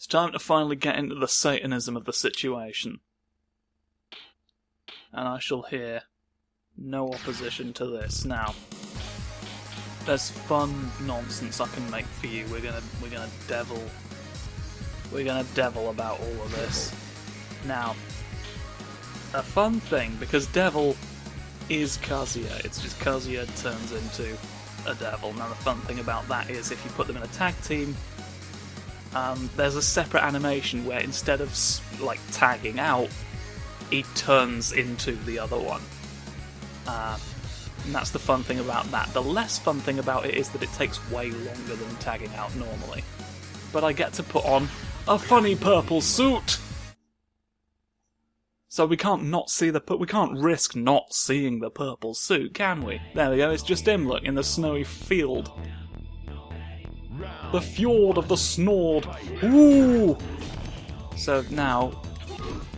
It's time to finally get into the Satanism of the situation. And I shall hear no opposition to this. Now, there's fun nonsense I can make for you. We're gonna devil about all of this. Now, a fun thing, because devil is Kazuya. It's just Kazuya turns into a devil. Now the fun thing about that is if you put them in a tag team, there's a separate animation where instead of like tagging out, he turns into the other one. And that's the fun thing about that. The less fun thing about it is that it takes way longer than tagging out normally. But I get to put on a funny purple suit! So we can't risk not seeing the purple suit, can we? There we go, it's just him, look, in the snowy field. The fjord of the Snord. Ooh! So now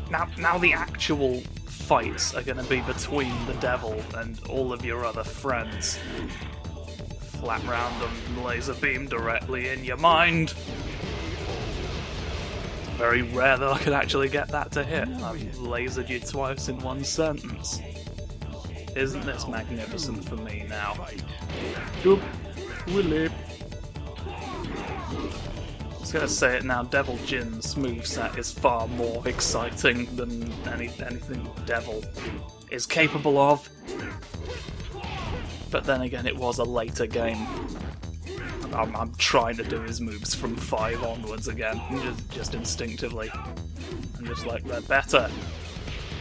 the actual fights are going to be between the devil and all of your other friends. Flat round and laser beam directly in your mind. It's very rare that I could actually get that to hit. I've lasered you twice in one sentence. Isn't this magnificent for me now? Doop. Willy. I was going to say it now, Devil Jin's moveset is far more exciting than anything Devil is capable of. But then again, it was a later game. I'm trying to do his moves from 5 onwards again, just instinctively. I'm just like, they're better.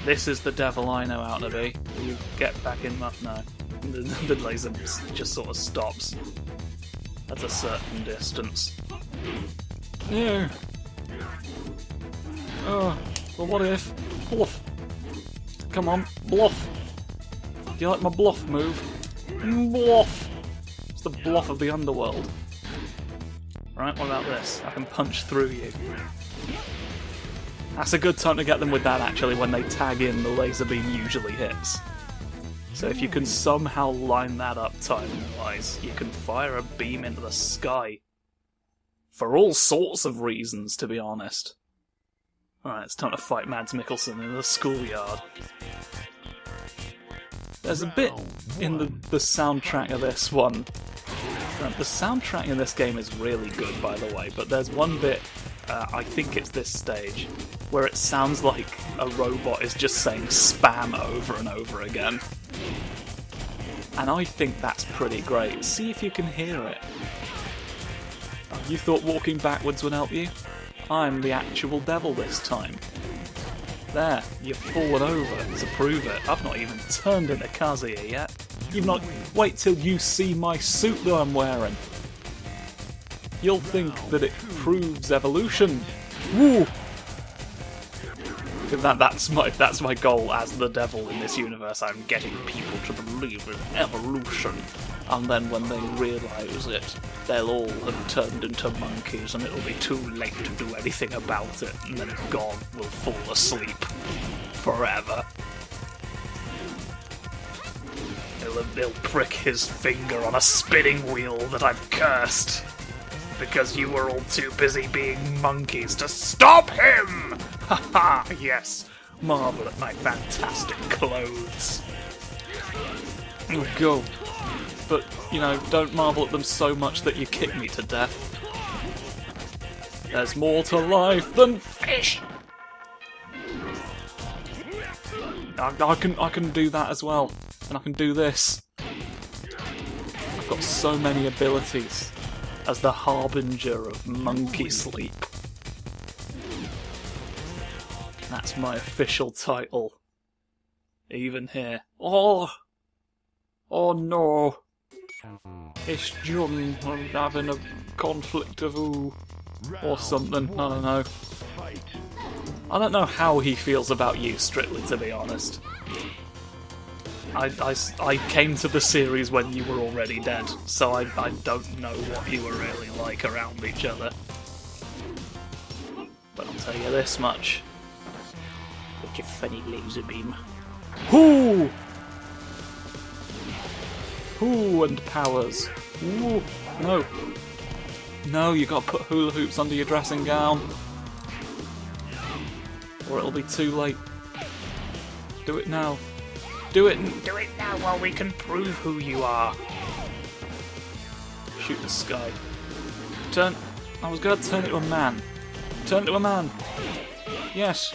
This is the Devil I know how to be. You get back in my... No. The laser just sort of stops at a certain distance. No. Oh, well what if? Bluff. Come on, bluff. Do you like my bluff move? Bluff. It's the bluff of the underworld. Right, what about this? I can punch through you. That's a good time to get them with that actually, when they tag in the laser beam usually hits. So if you can somehow line that up timing-wise, you can fire a beam into the sky. For all sorts of reasons, to be honest. Alright, it's time to fight Mads Mikkelsen in the schoolyard. There's a bit in the soundtrack of this one. The soundtrack in this game is really good, by the way, but there's one bit, I think it's this stage, where it sounds like a robot is just saying spam over and over again. And I think that's pretty great. See if you can hear it. Oh, you thought walking backwards would help you? I'm the actual devil this time. There, you've fallen over to prove it. I've not even turned into Kazuya yet. You've not... Wait till you see my suit that I'm wearing. You'll think that it proves evolution. Woo! That's my goal as the devil in this universe. I'm getting people to believe in evolution. And then when they realise it, they'll all have turned into monkeys and it'll be too late to do anything about it, and then God will fall asleep forever. He'll prick his finger on a spinning wheel that I've cursed, because you were all too busy being monkeys to stop him! Haha, yes, marvel at my fantastic clothes. Oh, go. But, you know, don't marvel at them so much that you kick me to death. There's more to life than fish! I can do that as well. And I can do this. I've got so many abilities as the Harbinger of monkey sleep. That's my official title. Even here. Oh no. It's John having a conflict of ooh. Or something, I don't know. I don't know how he feels about you, strictly, to be honest. I came to the series when you were already dead, so I don't know what you were really like around each other. But I'll tell you this much. With your funny laser beam. Hoo! Hoo and powers. Ooh, no. No, you gotta put hula hoops under your dressing gown. Or it'll be too late. Do it now. Do it now while we can prove who you are. Shoot the sky. Turn. I was going to turn it to a man. Turn to a man. Yes.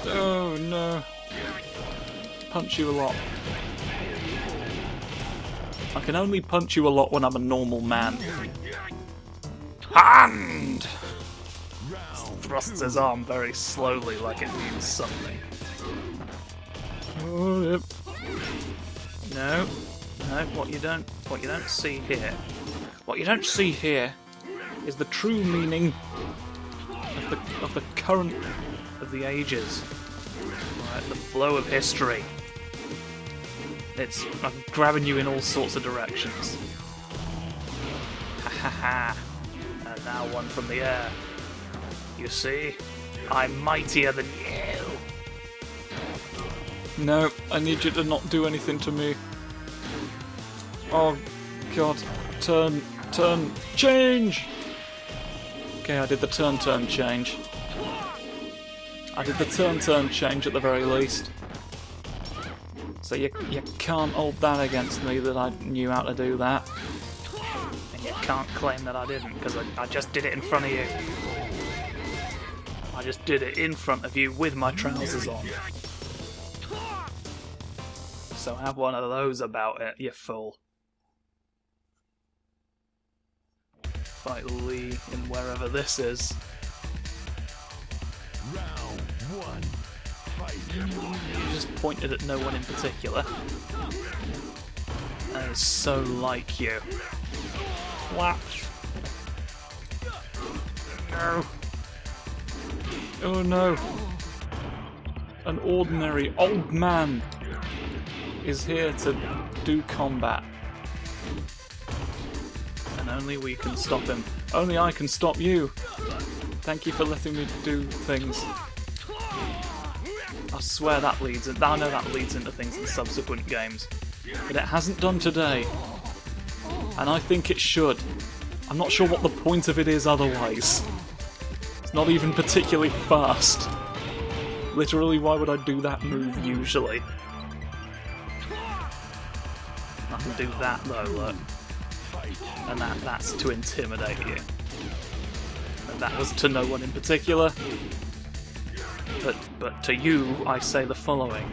Oh no. Punch you a lot. I can only punch you a lot when I'm a normal man. Hand! Thrusts his arm very slowly like it means something. Oh, yep. No. No, what you don't see here. What you don't see here is the true meaning of the current of the ages. Right, the flow of history. I'm grabbing you in all sorts of directions. Ha ha ha. And now one from the air. You see? I'm mightier than you. No, I need you to not do anything to me. Oh, God. Turn, change! Okay, I did the turn, change. I did the turn, change at the very least. So you can't hold that against me that I knew how to do that. And you can't claim that I didn't, because I just did it in front of you. I just did it in front of you with my trousers on. So have one of those about it, you fool. Fight Lee in wherever this is. Round one. Fight. You just pointed at no one in particular. That is so like you. Flap. No. Oh no. An ordinary old man is here to do combat. And only we can stop him. Only I can stop you. Thank you for letting me do things. I swear that leads in, I know that leads into things in subsequent games. But it hasn't done today. And I think it should. I'm not sure what the point of it is otherwise. It's not even particularly fast. Literally, why would I do that move usually? I can do that though, look. And that's to intimidate you. And that was to no one in particular. But to you, I say the following.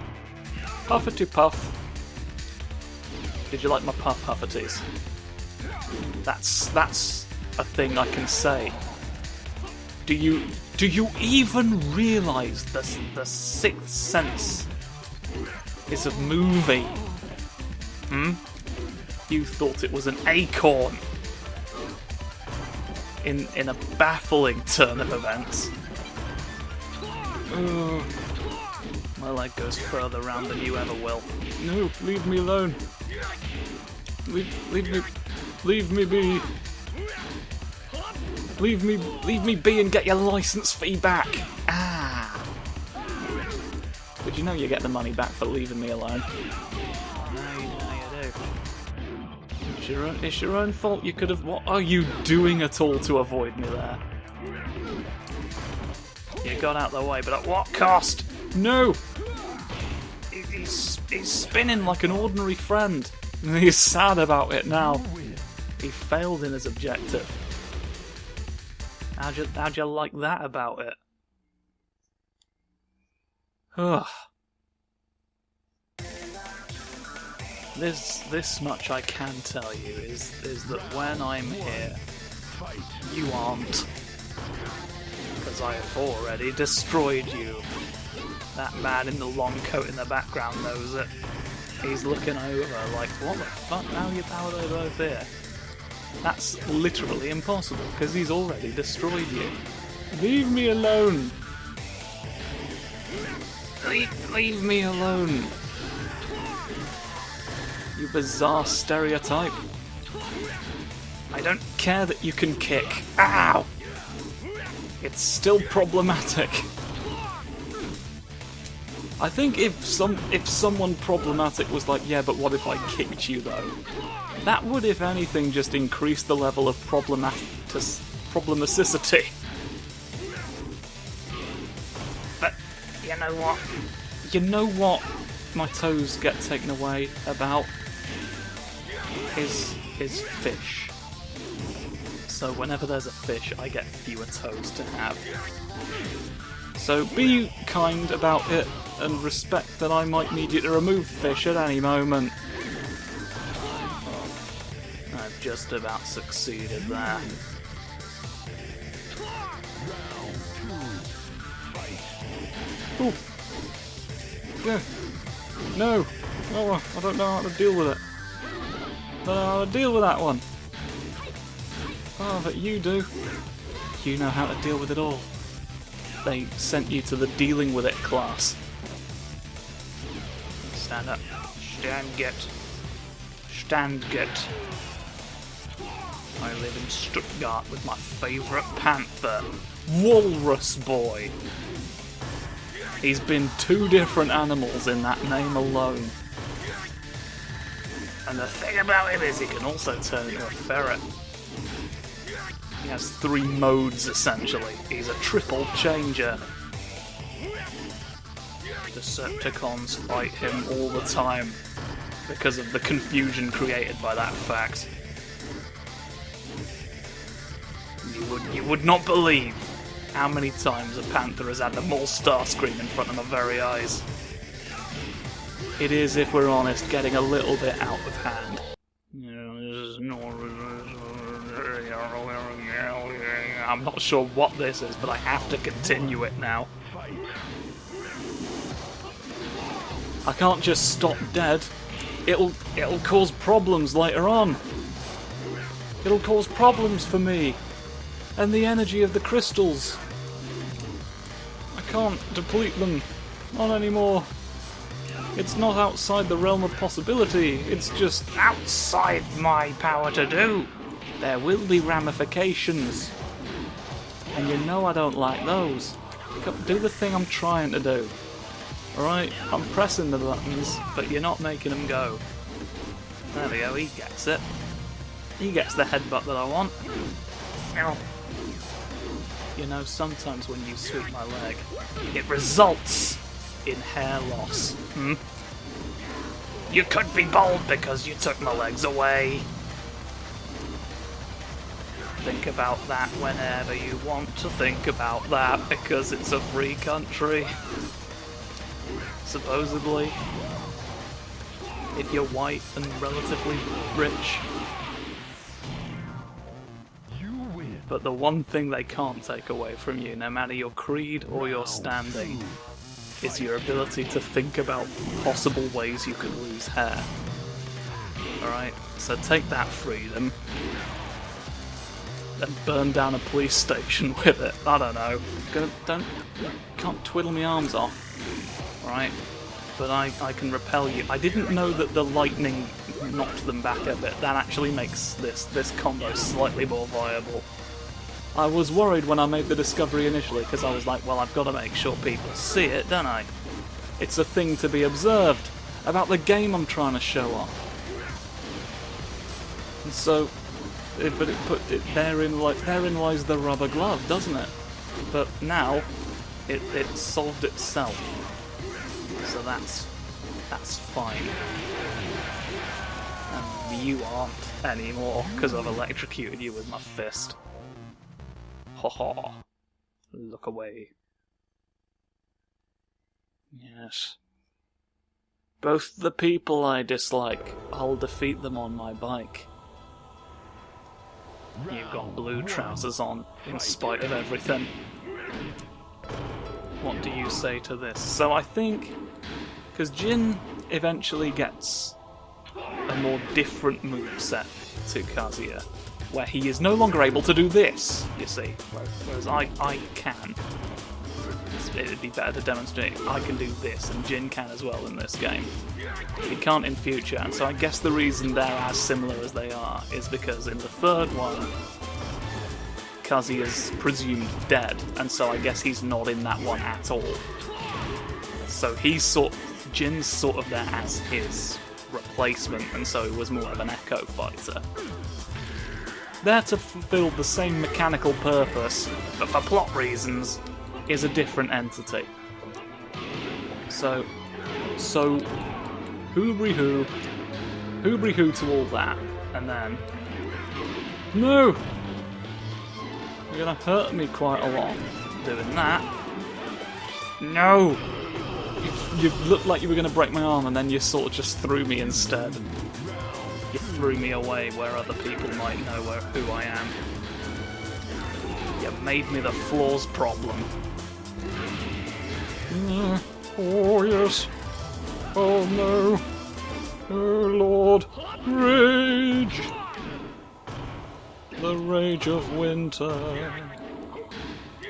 Huffety puff. Did you like my puff, Hufferties? That's a thing I can say. Do you even realise the sixth sense is a movie? You thought it was an acorn in a baffling turn of events. My leg goes further round than you ever will. No, leave me alone. Leave me be. Leave me be and get your license fee back. Ah. But you know you get the money back for leaving me alone. No, you do. It's your own fault. You could have. What are you doing at all to avoid me there? You got out the way, but at what cost? No! He's spinning like an ordinary friend. And he's sad about it now. He failed in his objective. How'd you like that about it? Ugh. This much I can tell you is that when I'm here, you aren't. Because I have already destroyed you. That man in the long coat in the background knows it. He's looking over like, what the fuck, how are they both here? That's literally impossible, because he's already destroyed you. Leave me alone! Leave me alone! You bizarre stereotype. I don't care that you can kick. Ow! It's still problematic. I think if someone problematic was like, yeah, but what if I kicked you though? That would, if anything, just increase the level of problemicity. You know what? You know what my toes get taken away about? Is fish. So whenever there's a fish, I get fewer toes to have. So be kind about it and respect that I might need you to remove fish at any moment. I've just about succeeded there. Ooh. Yeah. No. Oh, I don't know how to deal with it. I don't know how to deal with that one. Oh, but you do. You know how to deal with it all. They sent you to the dealing with it class. Stand up. Stand get. Stand get. I live in Stuttgart with my favourite panther, Walrus Boy. He's been 2 different animals in that name alone. And the thing about him is he can also turn into a ferret. He has 3 modes, essentially. He's a triple changer. Decepticons fight him all the time because of the confusion created by that fact. You would not believe how many times a panther has had the mole star scream in front of my very eyes. It is, if we're honest, getting a little bit out of hand. I'm not sure what this is, but I have to continue it now. I can't just stop dead. It'll cause problems later on. It'll cause problems for me. And the energy of the crystals. I can't deplete them. Not anymore. It's not outside the realm of possibility. It's just outside my power to do. There will be ramifications. And you know I don't like those. Do the thing I'm trying to do. Alright? I'm pressing the buttons, but you're not making them go. There we go, he gets it. He gets the headbutt that I want. You know, sometimes when you sweep my leg, it results in hair loss. You could be bald because you took my legs away. Think about that whenever you want to think about that, because it's a free country. Supposedly. If you're white and relatively rich. But the one thing they can't take away from you, no matter your creed or your standing, is your ability to think about possible ways you could lose hair. Alright, so take that freedom and burn down a police station with it. I don't know. Can't twiddle my arms off. Alright? But I can repel you. I didn't know that the lightning knocked them back a bit. That actually makes this combo slightly more viable. I was worried when I made the discovery initially, because I was like, well, I've got to make sure people see it, don't I? It's a thing to be observed about the game I'm trying to show off. And so, therein lies the rubber glove, doesn't it? But now, it solved itself. So that's fine. And you aren't anymore, because I've electrocuted you with my fist. Ha ha. Look away. Yes. Both the people I dislike, I'll defeat them on my bike. You've got blue trousers on, in spite of everything. What do you say to this? So I think, because Jin eventually gets a more different moveset to Kazuya, where he is no longer able to do this, you see, whereas I can. It'd be better to demonstrate I can do this, and Jin can as well in this game. He can't in future, and so I guess the reason they're as similar as they are is because in the third one, Kazuya's presumed dead, and so I guess he's not in that one at all. So Jin's sort of there as his replacement, and so he was more of an echo fighter. There to fulfill the same mechanical purpose, but for plot reasons, is a different entity. So, hoobry hoo to all that, and then, no! You're gonna hurt me quite a lot doing that. No! You looked like you were gonna break my arm, and then you sort of just threw me instead. You threw me away where other people might know who I am. You made me the floor's problem. Oh yes. Oh no. Oh Lord. Rage. The rage of winter.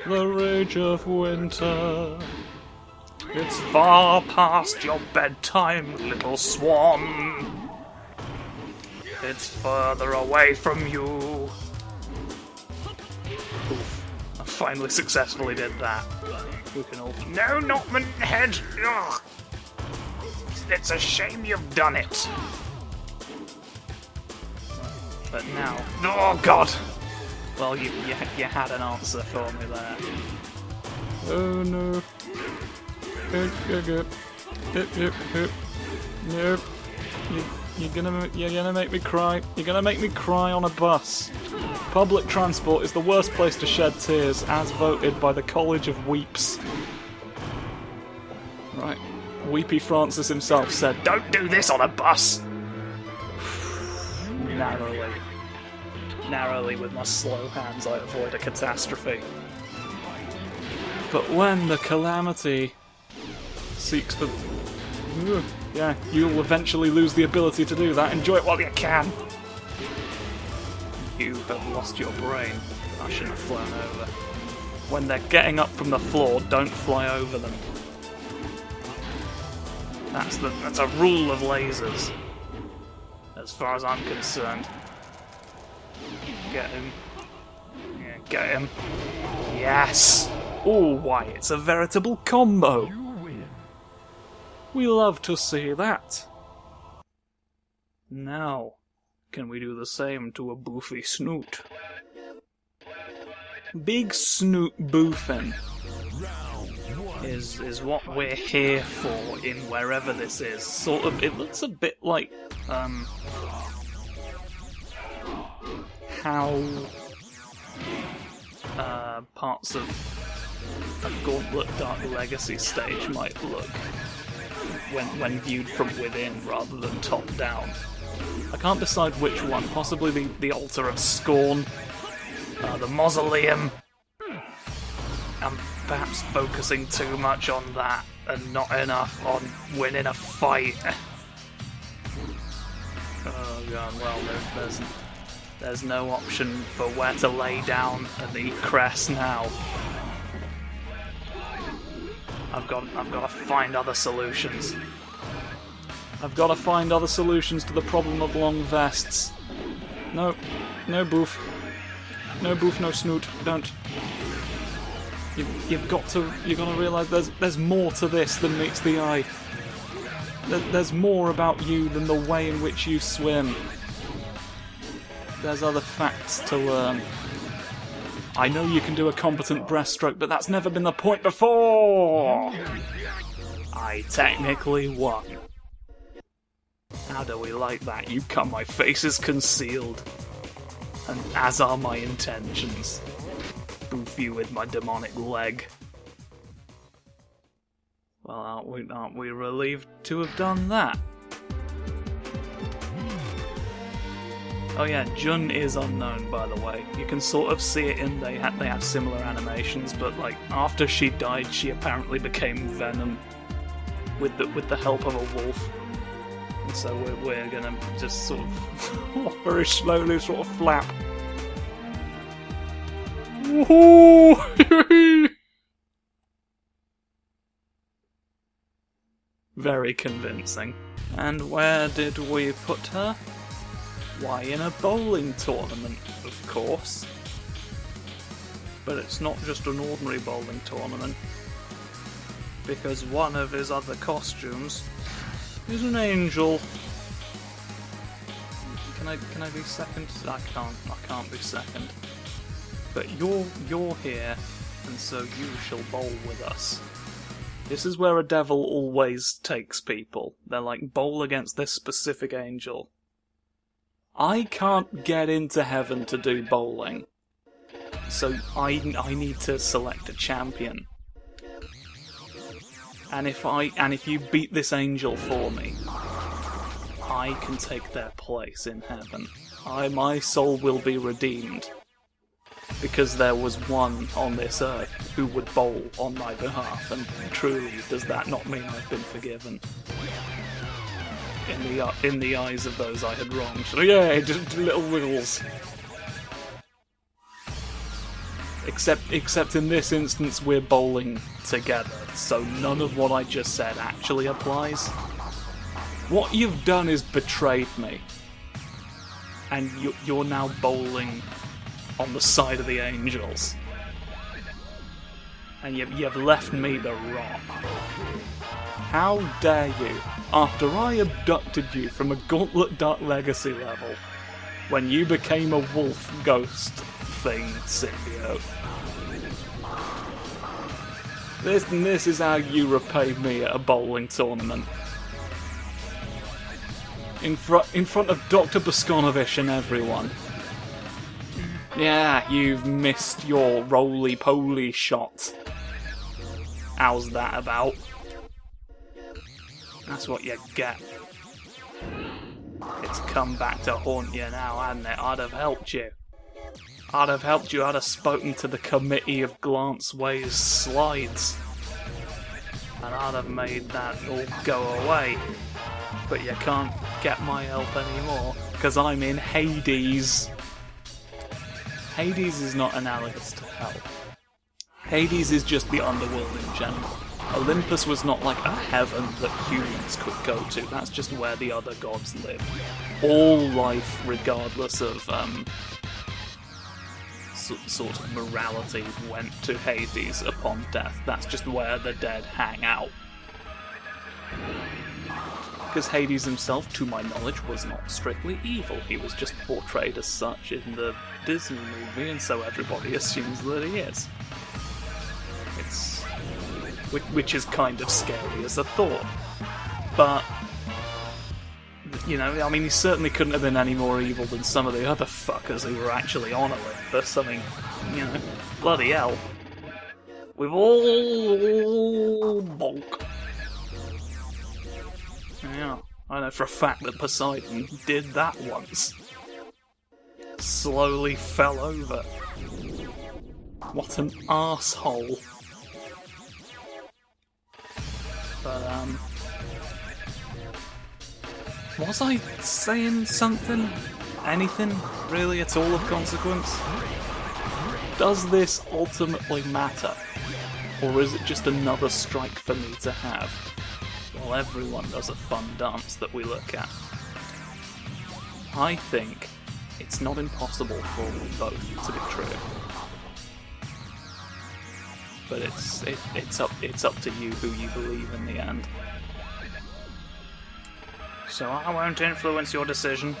The rage of winter. It's far past your bedtime, little swan. It's further away from you. Oof. I finally successfully did that. We can all... No, not my head! Ugh. It's a shame you've done it. But now... Oh, God! Well, you had an answer for me there. Oh, no. Nope. You're gonna make me cry. You're gonna make me cry on a bus. Public transport is the worst place to shed tears, as voted by the College of Weeps. Right. Weepy Francis himself said, "Don't do this on a bus!" Narrowly with my slow hands I avoid a catastrophe. But when the calamity seeks for... Yeah, you'll eventually lose the ability to do that. Enjoy it while you can! You have lost your brain. I shouldn't have flown over. When they're getting up from the floor, don't fly over them. That's a rule of lasers. As far as I'm concerned. Get him. Yeah, get him. Yes! Oh, why, it's a veritable combo! We love to see that. Now, can we do the same to a boofy snoot? Big snoot boofing is what we're here for in wherever this is. Sort of, it looks a bit like, how parts of a Gauntlet Dark Legacy stage might look when viewed from within rather than top down. I can't decide which one. Possibly the Altar of Scorn, the Mausoleum. I'm perhaps focusing too much on that and not enough on winning a fight. Oh god, well there's no option for where to lay down and eat cress now. I've got to find other solutions. I've got to find other solutions to the problem of long vests. No boof. No boof, no snoot. Don't. You've got to realise there's more to this than meets the eye. There's more about you than the way in which you swim. There's other facts to learn. I know you can do a competent breaststroke, but that's never been the point before! I technically won. How do we like that? You come, my face is concealed. And as are my intentions. Boof you with my demonic leg. Well, aren't we relieved to have done that? Oh yeah, Jun is unknown, by the way. You can sort of see it in they have similar animations, but like after she died, she apparently became Venom with the help of a wolf. And so we're gonna just sort of very slowly sort of flap. Woohoo! Very convincing. And where did we put her? Why, in a bowling tournament, of course. But it's not just an ordinary bowling tournament, because one of his other costumes is an angel. Can I be second? I can't be second. But you're here, and so you shall bowl with us. This is where a devil always takes people. They're like, bowl against this specific angel. I can't get into heaven to do bowling. So I need to select a champion. And if you beat this angel for me, I can take their place in heaven. My soul will be redeemed. Because there was one on this earth who would bowl on my behalf, and truly does that not mean I've been forgiven? In the eyes of those I had wronged. So yeah, just little wiggles. Except in this instance we're bowling together, so none of what I just said actually applies. What you've done is betrayed me. And you're now bowling on the side of the angels. And you've left me to rot. How dare you, after I abducted you from a Gauntlet Dark Legacy level, when you became a wolf ghost thing symbiote. This is how you repay me at a bowling tournament. In front of Dr. Boskonovich and everyone. Yeah, you've missed your roly-poly shot. How's that about? That's what you get. It's come back to haunt you now, hasn't it? I'd have helped you. I'd have spoken to the committee of Glanceways slides. And I'd have made that all go away. But you can't get my help anymore, because I'm in Hades. Hades is not analogous to hell. Hades is just the underworld in general. Olympus was not like a heaven that humans could go to, that's just where the other gods live. All life, regardless of sort of morality, went to Hades upon death. That's just where the dead hang out. Because Hades himself, to my knowledge, was not strictly evil. He was just portrayed as such in the Disney movie, and so everybody assumes that he is. Which is kind of scary as a thought. But, you know, I mean, he certainly couldn't have been any more evil than some of the other fuckers who were actually on Olympus. I mean, you know, bloody hell. We've all bonk. Yeah, I know for a fact that Poseidon did that once. Slowly fell over. What an arsehole. But, was I saying something? Anything, really, at all of consequence? Does this ultimately matter? Or is it just another strike for me to have? While everyone does a fun dance that we look at. I think it's not impossible for both to be true. But it's up to you who you believe in the end. So I won't influence your decision,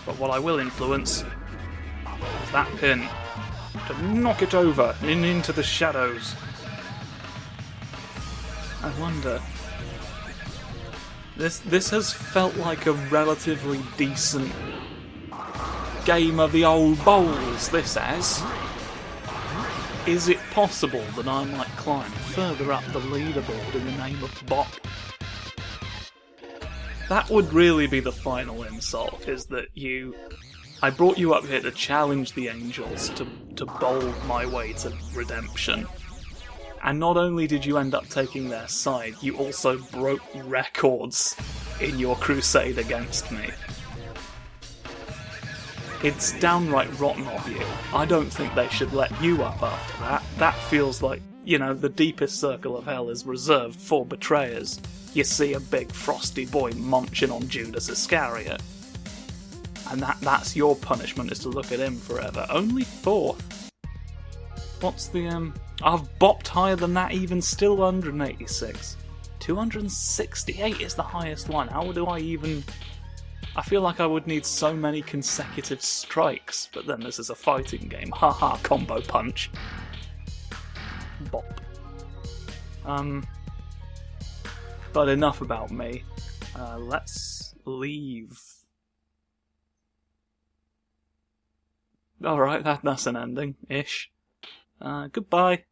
but what I will influence is that pin to knock it over and into the shadows. I wonder. This has felt like a relatively decent game of the old bowls, this has. Is it possible that I might climb further up the leaderboard in the name of Bop? That would really be the final insult, is that I brought you up here to challenge the angels to bowl my way to redemption. And not only did you end up taking their side, you also broke records in your crusade against me. It's downright rotten of you. I don't think they should let you up after that. That feels like, you know, the deepest circle of hell is reserved for betrayers. You see a big frosty boy munching on Judas Iscariot. And that's your punishment, is to look at him forever. Only fourth. What's the, I've bopped higher than that even still, 186. 268 is the highest one. How do I even... I feel like I would need so many consecutive strikes, but then this is a fighting game. Haha, combo punch. Bop. But enough about me. Let's leave. Alright, that's an ending-ish. Goodbye.